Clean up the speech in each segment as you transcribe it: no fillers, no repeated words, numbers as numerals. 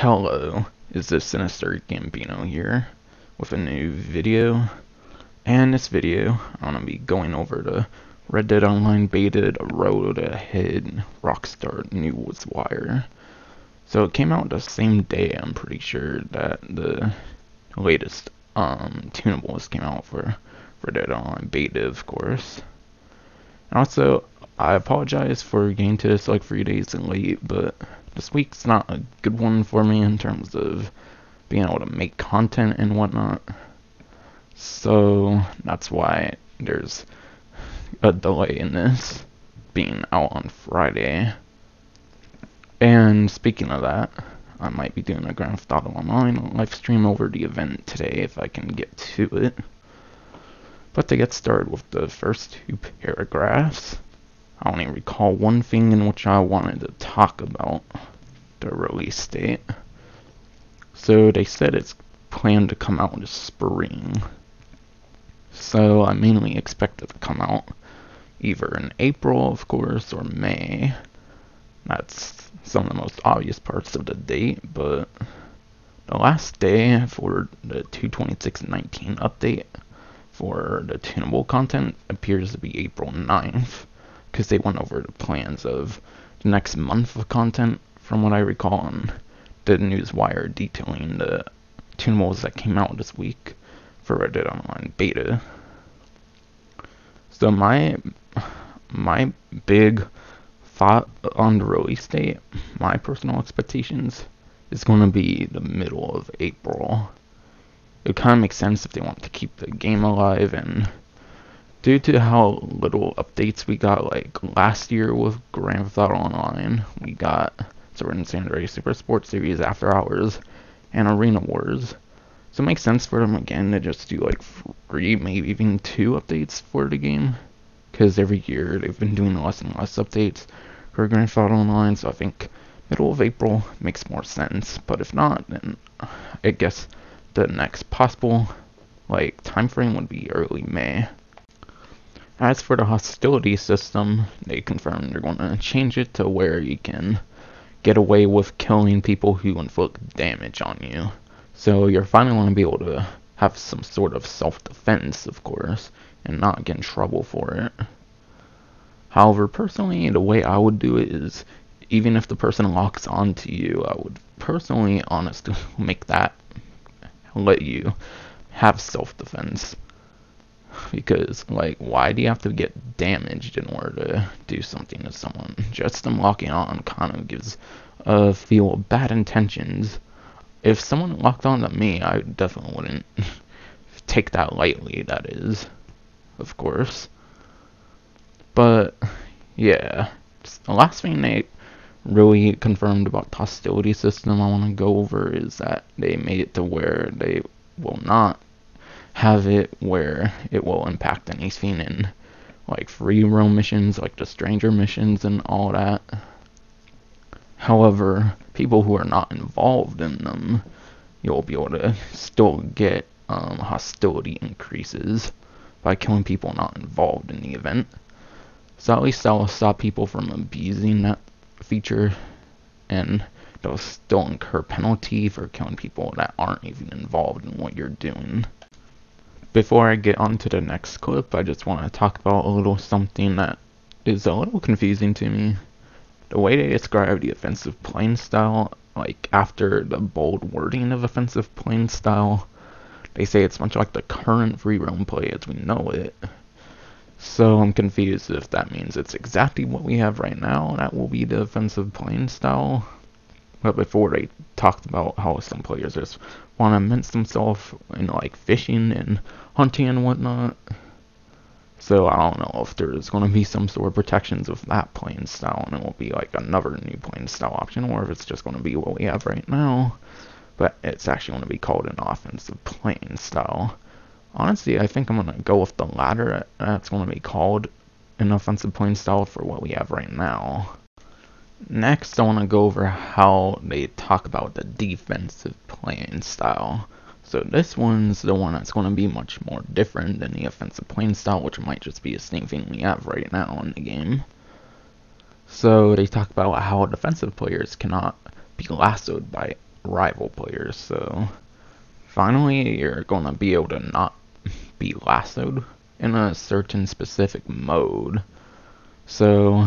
Hello, is this Sinister Gambino here with a new video. And in this video, I'm going to be going over the Red Dead Online beta, the road ahead, Rockstar Newswire. So it came out the same day, I'm pretty sure, that the latest tunables came out for Red Dead Online beta, of course. And also, I apologize for getting to this like 3 days late, but this week's not a good one for me in terms of being able to make content and whatnot. So that's why there's a delay in this being out on Friday. And speaking of that, I might be doing a Grand Theft Auto Online live stream over the event today if I can get to it. But to get started with the first two paragraphs, I only recall one thing in which I wanted to talk about, the release date. So they said it's planned to come out this spring. So I mainly expect it to come out either in April, of course, or May. That's some of the most obvious parts of the date, but the last day for the 2.26.19 update for the tunable content appears to be April 9th, because they went over the plans of the next month of content, from what I recall, on the Newswire detailing the tunables that came out this week for Red Dead Online beta. So my big thought on the release date, my personal expectations, is going to be the middle of April. It kind of makes sense if they want to keep the game alive, and due to how little updates we got like last year with Grand Theft Auto Online, we got Sword & Sandal Super Sports Series After Hours and Arena Wars. So it makes sense for them again to just do like 3, maybe even 2 updates for the game, because every year they've been doing less and less updates for Grand Theft Auto Online. So I think middle of April makes more sense, but if not, then I guess the next possible like time frame would be early May. As for the hostility system, they confirmed they're going to change it to where you can get away with killing people who inflict damage on you. So you're finally going to be able to have some sort of self-defense, of course, and not get in trouble for it. However, personally, the way I would do it is, even if the person locks onto you, I would personally, honestly, let you have self-defense. Because, like, why do you have to get damaged in order to do something to someone? Just them locking on kind of gives a feel of bad intentions. If someone locked on to me, I definitely wouldn't take that lightly, that is, of course. But, yeah. The last thing they really confirmed about the hostility system I want to go over is that they made it to where they will not have it where it will impact anything in like free roam missions, like the stranger missions and all that. However, people who are not involved in them, you'll be able to still get hostility increases by killing people not involved in the event. So at least that will stop people from abusing that feature, and they'll still incur penalty for killing people that aren't even involved in what you're doing. Before I get on to the next clip, I just want to talk about a little something that is a little confusing to me. The way they describe the offensive playing style, like after the bold wording of offensive playing style, they say it's much like the current free roam play as we know it. So I'm confused if that means it's exactly what we have right now, that will be the offensive playing style. But before, they talked about how some players just want to immerse themselves in like fishing and hunting and whatnot. So I don't know if there's going to be some sort of protections with that playing style, and it will be like another new playing style option, or if it's just going to be what we have right now, but it's actually going to be called an offensive playing style. Honestly, I think I'm going to go with the latter. That's going to be called an offensive playing style for what we have right now. Next, I want to go over how they talk about the defensive playing style. So this one's the one that's going to be much more different than the offensive playing style, which might just be the same thing we have right now in the game. So they talk about how defensive players cannot be lassoed by rival players. So finally, you're gonna be able to not be lassoed in a certain specific mode. So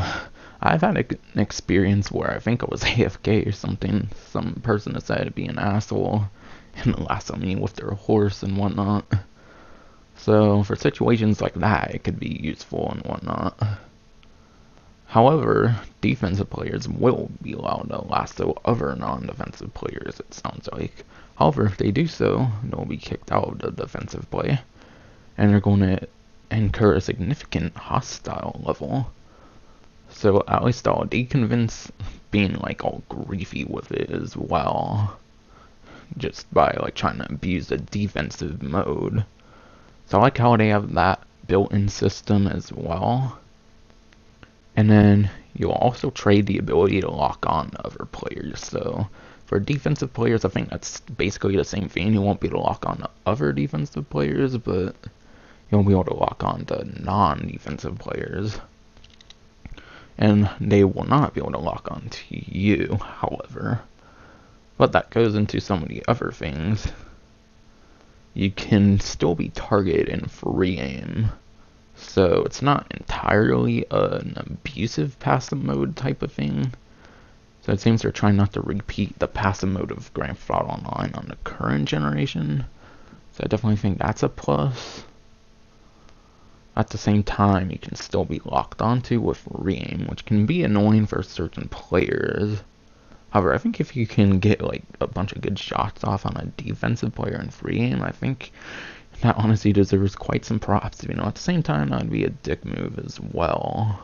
I've had an experience where I think I was AFK or something. Some person decided to be an asshole and lasso me with their horse and whatnot. So for situations like that, it could be useful and whatnot. However, defensive players will be allowed to lasso other non-defensive players, it sounds like. However, if they do so, they'll be kicked out of the defensive play, and they're going to incur a significant hostile level. So at least I'll deconvince being like all griefy with it as well, just by like trying to abuse the defensive mode. So I like how they have that built-in system as well. And then you'll also trade the ability to lock on to other players. So for defensive players, I think that's basically the same thing. You won't be able to lock on to other defensive players, but you'll be able to lock on to non-defensive players. And they will not be able to lock on to you, however. But that goes into some of the other things. You can still be targeted in free aim. So it's not entirely an abusive passive mode type of thing. So it seems they're trying not to repeat the passive mode of Grand Theft Auto Online on the current generation. So I definitely think that's a plus. At the same time, you can still be locked onto with free aim, which can be annoying for certain players. However, I think if you can get like a bunch of good shots off on a defensive player in free aim, I think that honestly deserves quite some props. You know, at the same time, that would be a dick move as well.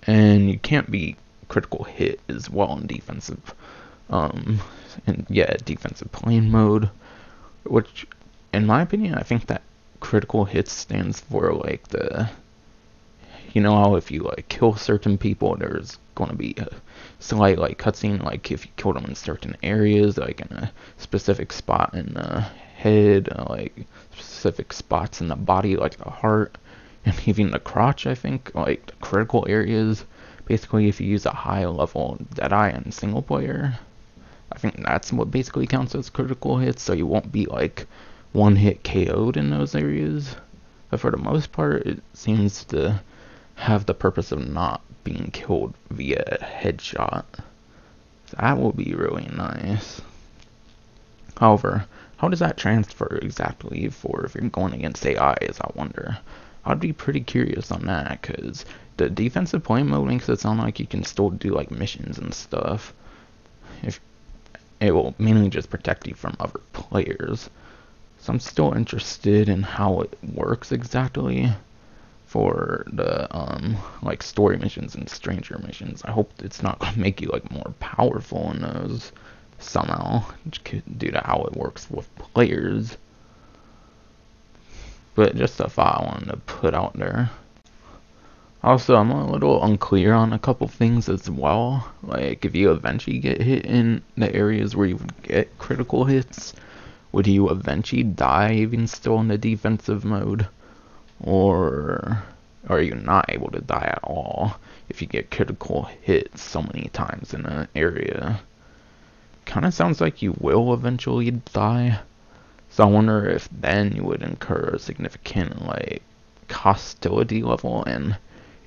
And you can't be critical hit as well in defensive, defensive plane mode, which, in my opinion, I think that critical hits stands for like the, you know how if you like kill certain people, there's going to be a slight like cutscene, like if you kill them in certain areas, like in a specific spot in the head, like specific spots in the body, like the heart and even the crotch. I think like the critical areas, basically if you use a high level Deadeye in single player, I think that's what basically counts as critical hits. So you won't be like one hit KO'd in those areas, but for the most part it seems to have the purpose of not being killed via a headshot. So that will be really nice. However, how does that transfer exactly for if you're going against AIs, I wonder? I'd be pretty curious on that, because the defensive play mode makes it sound like you can still do like missions and stuff. If it will mainly just protect you from other players. So I'm still interested in how it works exactly for the like story missions and stranger missions. I hope it's not gonna make you like more powerful in those somehow, due to how it works with players. But just a thought I wanted to put out there. Also, I'm a little unclear on a couple things as well. Like, if you eventually get hit in the areas where you would get critical hits, would you eventually die even still in the defensive mode? Or are you not able to die at all if you get critical hits so many times in an area? Kind of sounds like you will eventually die. So I wonder if then you would incur a significant like hostility level, and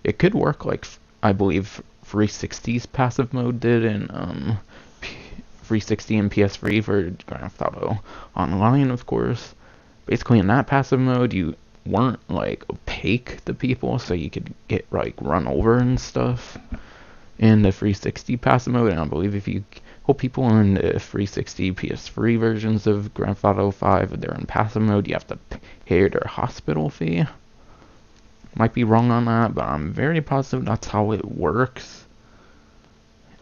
it could work like I believe 360's passive mode did in 360 and PS3 for Grand Theft Auto Online, of course. Basically, in that passive mode, you weren't like opaque to people, so you could get like run over and stuff in the 360 passive mode. And I believe if you kill people in the 360 PS3 versions of Grand Theft Auto 5, if they're in passive mode, you have to pay their hospital fee. Might be wrong on that, but I'm very positive that's how it works.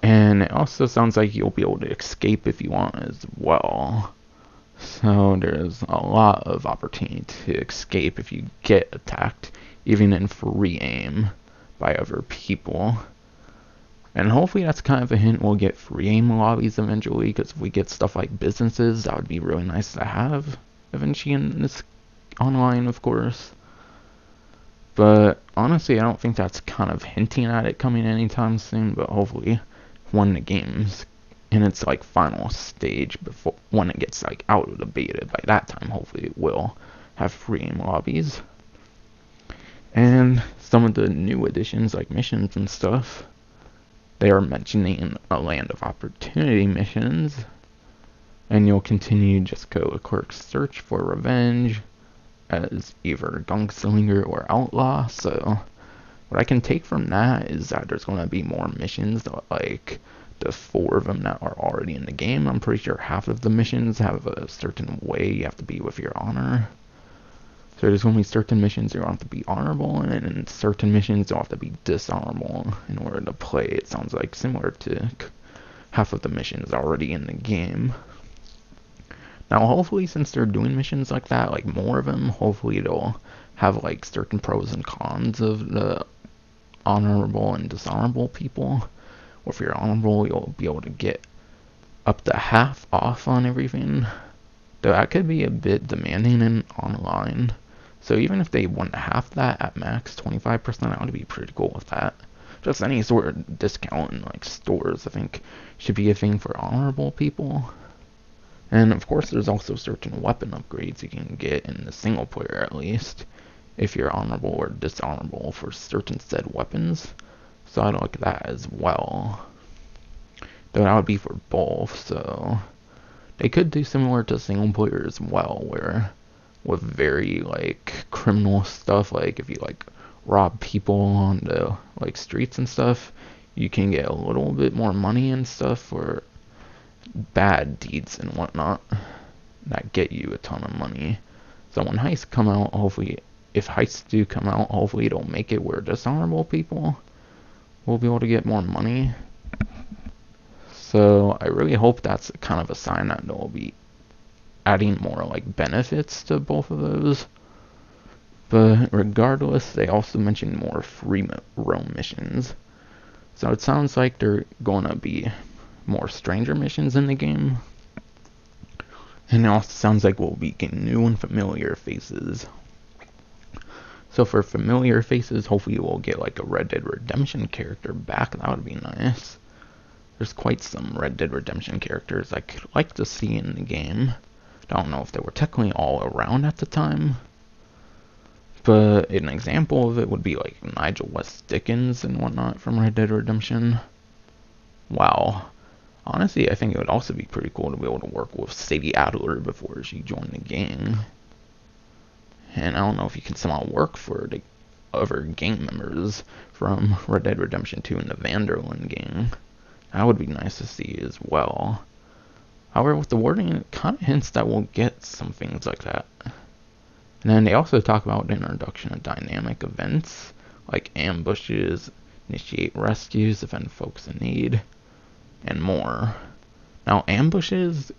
And it also sounds like you'll be able to escape if you want as well. So there's a lot of opportunity to escape if you get attacked, even in free aim, by other people. And hopefully that's kind of a hint we'll get free aim lobbies eventually, because if we get stuff like businesses, that would be really nice to have eventually in this online, of course. But honestly, I don't think that's kind of hinting at it coming anytime soon, but hopefully when the game's in its like final stage before when it gets like out of the beta. By that time, hopefully it will have free aim lobbies. And some of the new additions like missions and stuff, they are mentioning a land of opportunity missions, and you'll continue just go to Quirk's search for revenge as either gunslinger or outlaw. So what I can take from that is that there's going to be more missions, like the 4 of them that are already in the game. I'm pretty sure half of the missions have a certain way you have to be with your honor. So there's going to be certain missions you have to be honorable in, and certain missions you'll have to be dishonorable in order to play. It sounds like similar to half of the missions already in the game. Now hopefully, since they're doing missions like that, like more of them, hopefully they'll have like certain pros and cons of the honorable and dishonorable people. Or if you're honorable, you'll be able to get up to half off on everything. Though that could be a bit demanding in online. So even if they want half that at max, 25%, I would be pretty cool with that. Just any sort of discount in like stores, I think, should be a thing for honorable people. And of course, there's also certain weapon upgrades you can get in the single player, at least, if you're honorable or dishonorable for certain said weapons. So I'd like that as well. Though that would be for both, so they could do similar to single player as well, where with very like criminal stuff, like if you like rob people on the like streets and stuff, you can get a little bit more money and stuff for bad deeds and whatnot that get you a ton of money. So when heists come out, hopefully, if heists do come out, hopefully it'll make it where dishonorable people will be able to get more money. So I really hope that's kind of a sign that they'll be adding more like benefits to both of those. But regardless, they also mentioned more free roam missions. So it sounds like they're going to be more stranger missions in the game. And it also sounds like we'll be getting new and familiar faces. So for familiar faces, hopefully we'll get like a Red Dead Redemption character back. That would be nice. There's quite some Red Dead Redemption characters I could like to see in the game. I don't know if they were technically all around at the time, but an example of it would be like Nigel West Dickens and whatnot from Red Dead Redemption. Wow. Honestly, I think it would also be pretty cool to be able to work with Sadie Adler before she joined the gang. And I don't know if you can somehow work for the other gang members from Red Dead Redemption 2 and the Vanderlyn gang. That would be nice to see as well. However, with the wording, it kind of hints that we'll get some things like that. And then they also talk about the introduction of dynamic events, like ambushes, initiate rescues, defend folks in need, and more. Now, ambushes,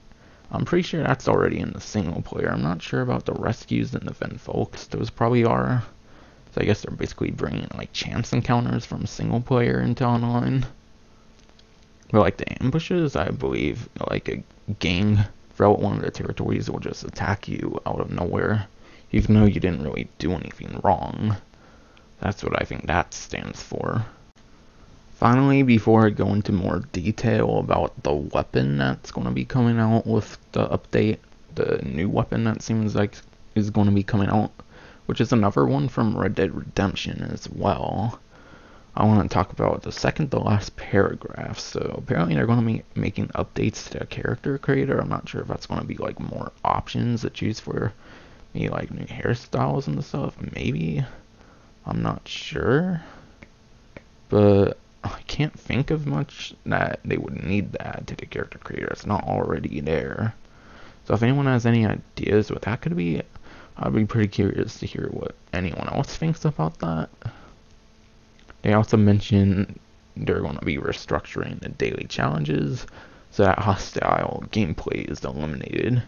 I'm pretty sure that's already in the single player. I'm not sure about the rescues and defend folks. Those probably are. So I guess they're basically bringing like chance encounters from single player into online. But like the ambushes, I believe like a gang throughout one of the territories will just attack you out of nowhere, even though you didn't really do anything wrong. That's what I think that stands for. Finally, before I go into more detail about the weapon that's going to be coming out with the update, the new weapon that seems like is going to be coming out, which is another one from Red Dead Redemption as well, I want to talk about the second to last paragraph. So apparently they're going to be making updates to the character creator. I'm not sure if that's going to be like more options to choose for, maybe like new hairstyles and stuff, maybe. I'm not sure, but I can't think of much that they would need to add to the character creator. It's not already there. So if anyone has any ideas what that could be, I'd be pretty curious to hear what anyone else thinks about that. They also mentioned they're going to be restructuring the daily challenges so that hostile gameplay is eliminated.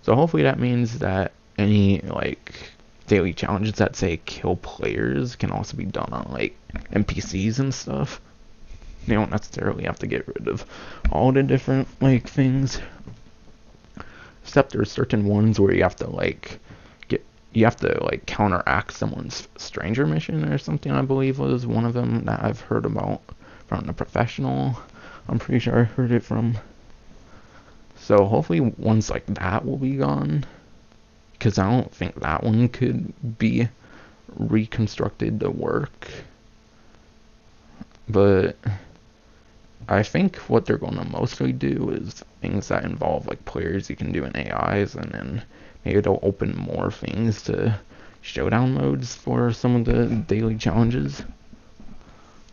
So hopefully that means that any like daily challenges that say kill players can also be done on like NPCs and stuff. You don't necessarily have to get rid of all the different like things, except there's certain ones where you have to like counteract someone's stranger mission or something. I believe was one of them that I've heard about from the professional. I'm pretty sure I heard it from. So hopefully ones like that will be gone, because I don't think that one could be reconstructed to work. But I think what they're going to mostly do is things that involve like players you can do in AIs, and then maybe they'll open more things to showdown modes for some of the daily challenges.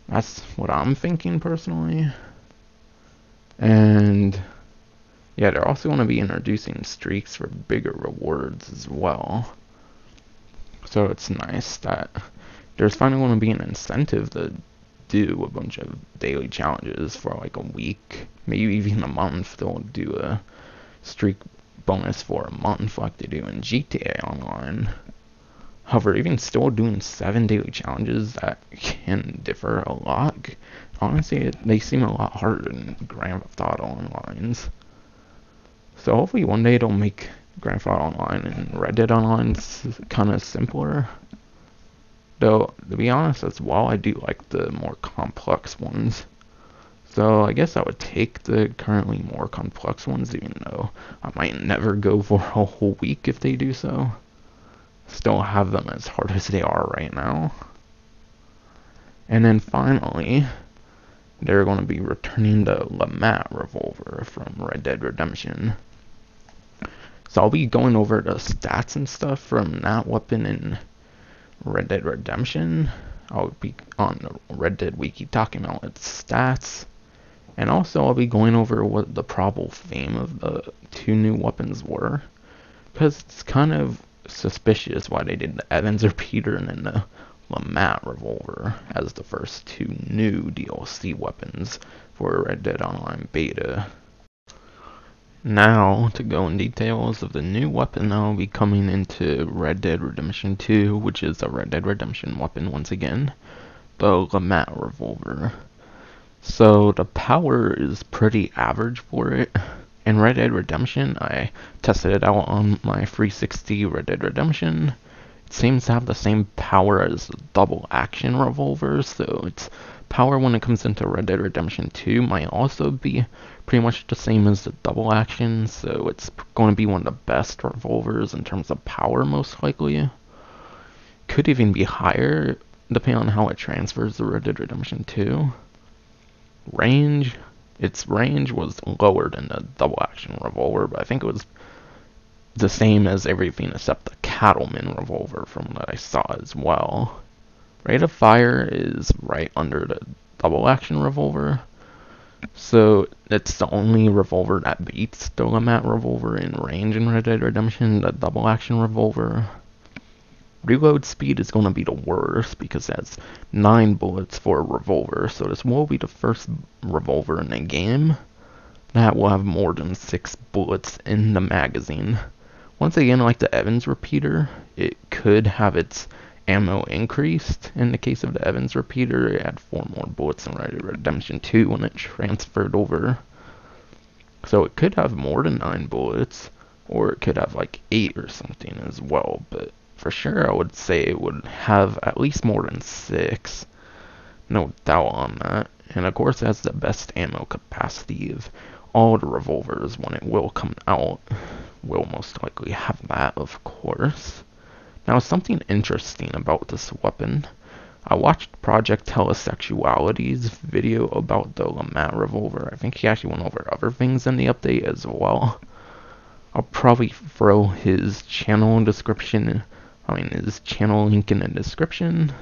That's what I'm thinking personally. And yeah, they're also going to be introducing streaks for bigger rewards as well. So it's nice that there's finally going to be an incentive to do a bunch of daily challenges for like a week, maybe even a month. They'll do a streak bonus for a month like they do in GTA Online. However, even still doing 7 daily challenges, that can differ a lot. Honestly, they seem a lot harder than Grand Theft Auto Online's. So hopefully one day they'll make Grand Theft Auto Online and Red Dead Online kind of simpler. Though, to be honest, as well, I do like the more complex ones. So I guess I would take the currently more complex ones, even though I might never go for a whole week if they do so. Still have them as hard as they are right now. And then finally, they're going to be returning the LeMat Revolver from Red Dead Redemption. So I'll be going over the stats and stuff from that weapon in Red Dead Redemption. I'll be on the Red Dead Wiki talking about its stats. And also I'll be going over what the probable theme of the 2 new weapons were. Because it's kind of suspicious why they did the Evans Repeater and then the LeMat Revolver as the first 2 new DLC weapons for Red Dead Online Beta. Now, to go in details of the new weapon that will be coming into Red Dead Redemption 2, which is a Red Dead Redemption weapon once again, the LeMat Revolver. So the power is pretty average for it. In Red Dead Redemption, I tested it out on my 360 Red Dead Redemption. It seems to have the same power as the double action revolver, so its power when it comes into Red Dead Redemption 2 might also be pretty much the same as the double action, so it's going to be one of the best revolvers in terms of power most likely. Could even be higher depending on how it transfers to Red Dead Redemption 2. Range, its range was lower than the double action revolver, but I think it was the same as everything except the Cattleman revolver from what I saw as well. Rate of fire is right under the double action revolver, so it's the only revolver that beats the LeMat Revolver in range in Red Dead Redemption, the double action revolver. Reload speed is going to be the worst because it has 9 bullets for a revolver, so this will be the first revolver in the game that will have more than 6 bullets in the magazine. Once again, like the Evans Repeater, it could have its ammo increased. In the case of the Evans Repeater, it had 4 more bullets in Red Dead Redemption 2 when it transferred over. So it could have more than 9 bullets, or it could have like 8 or something as well, but for sure I would say it would have at least more than 6. No doubt on that. And of course it has the best ammo capacity of all the revolvers when it will come out. Will most likely have that, of course. Now, something interesting about this weapon. I watched Project Telesexuality's video about the LeMat Revolver. I think he actually went over other things in the update as well. I'll probably throw his channel description, his channel link in the description.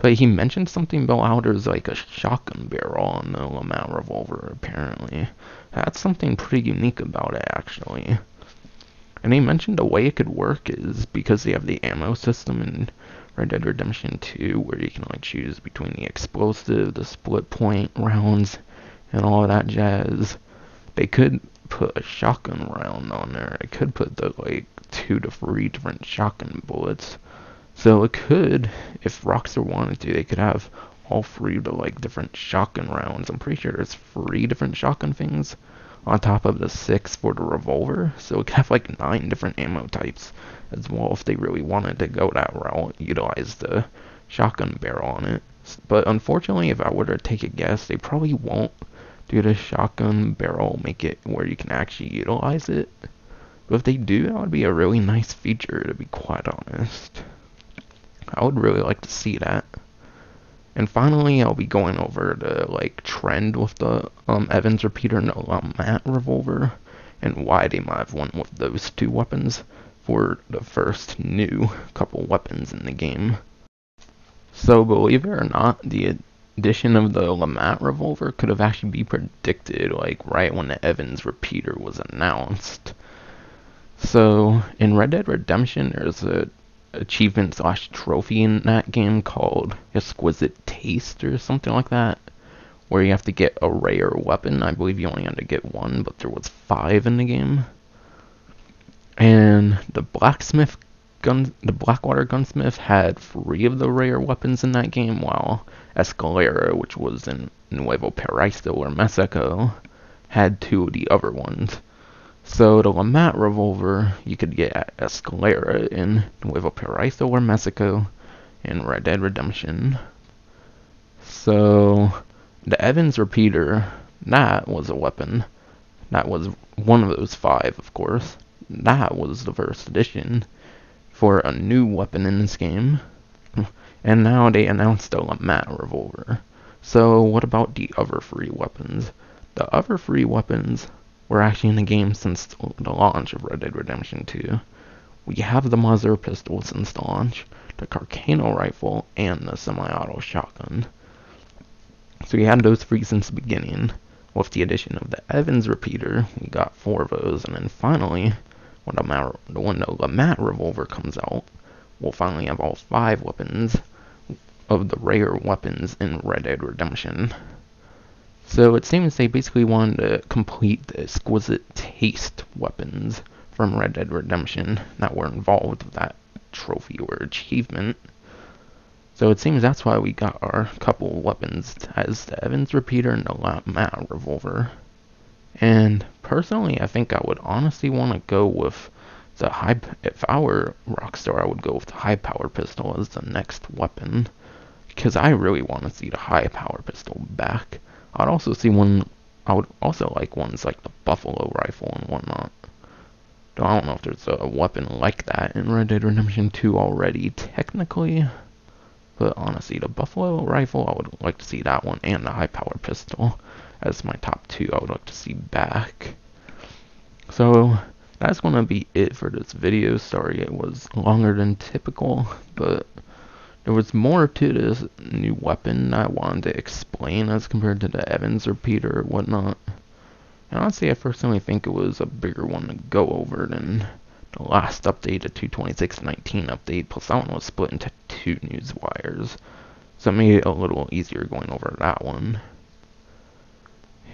But he mentioned something about how there's like a shotgun barrel on the LeMat Revolver, apparently. That's something pretty unique about it, actually. And he mentioned the way it could work is because they have the ammo system in Red Dead Redemption 2, where you can like choose between the explosive, the split point rounds, and all that jazz. They could put a shotgun round on there. It could put the like 2 to 3 different shotgun bullets. So it could, if Rockstar wanted to, they could have all 3 of the like different shotgun rounds. I'm pretty sure there's 3 different shotgun things on top of the 6 for the revolver. So it could have like 9 different ammo types as well if they really wanted to go that route, utilize the shotgun barrel on it. But unfortunately, if I were to take a guess, they probably won't Do the shotgun barrel make it where you can actually utilize it? But if they do, that would be a really nice feature, to be quite honest. I would really like to see that. And finally, I'll be going over the trend with the Evans repeater and the LeMat Revolver, and why they might have went with those two weapons for the first new couple weapons in the game. So believe it or not, the addition of the LeMat Revolver could have actually been predicted right when the Evans repeater was announced. So in Red Dead Redemption, there's a achievement / trophy in that game called Exquisite Taste or something like that, where you have to get a rare weapon. I believe you only had to get one, but there was 5 in the game. And the Blackwater gunsmith had 3 of the rare weapons in that game, while Escalera, which was in Nuevo Paraiso or Mexico, had 2 of the other ones. So the LeMat Revolver you could get at Escalera in Nuevo Paraiso or Mexico in Red Dead Redemption. So the Evans repeater, that was a weapon. That was one of those 5, of course. That was the first edition for a new weapon in this game. And now they announced the LeMat Revolver. So what about the other 3 weapons? The other 3 weapons were actually in the game since the launch of Red Dead Redemption 2. We have the Mauser pistol since the launch, the Carcano rifle, and the semi-auto shotgun. So we had those 3 since the beginning. With the addition of the Evans repeater, we got 4 of those, and then finally, when the LeMat Revolver comes out, we'll finally have all 5 weapons of the rare weapons in Red Dead Redemption. So it seems they basically wanted to complete the Exquisite Taste weapons from Red Dead Redemption that were involved with that trophy or achievement. So it seems that's why we got our couple weapons as the Evans repeater and the LeMat Revolver. And personally, I think I would honestly want to go with the if I were Rockstar, I would go with the high power pistol as the next weapon, because I really want to see the high power pistol back. I would also like ones like the Buffalo rifle and whatnot. Though I don't know if there's a weapon like that in Red Dead Redemption 2 already, technically. But honestly, the Buffalo rifle, I would like to see that one, and the high power pistol as my top 2 I would like to see back. So that's going to be it for this video. Sorry it was longer than typical, but there was more to this new weapon I wanted to explain as compared to the Evans repeater or whatnot. And honestly, I personally think it was a bigger one to go over than the last update, the 2.26.19 update, plus that one was split into 2 news wires. So it made it a little easier going over that one.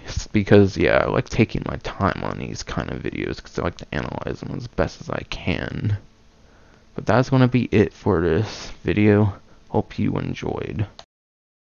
It's because, yeah, I like taking my time on these kind of videos because I like to analyze them as best as I can. But that's going to be it for this video. Hope you enjoyed.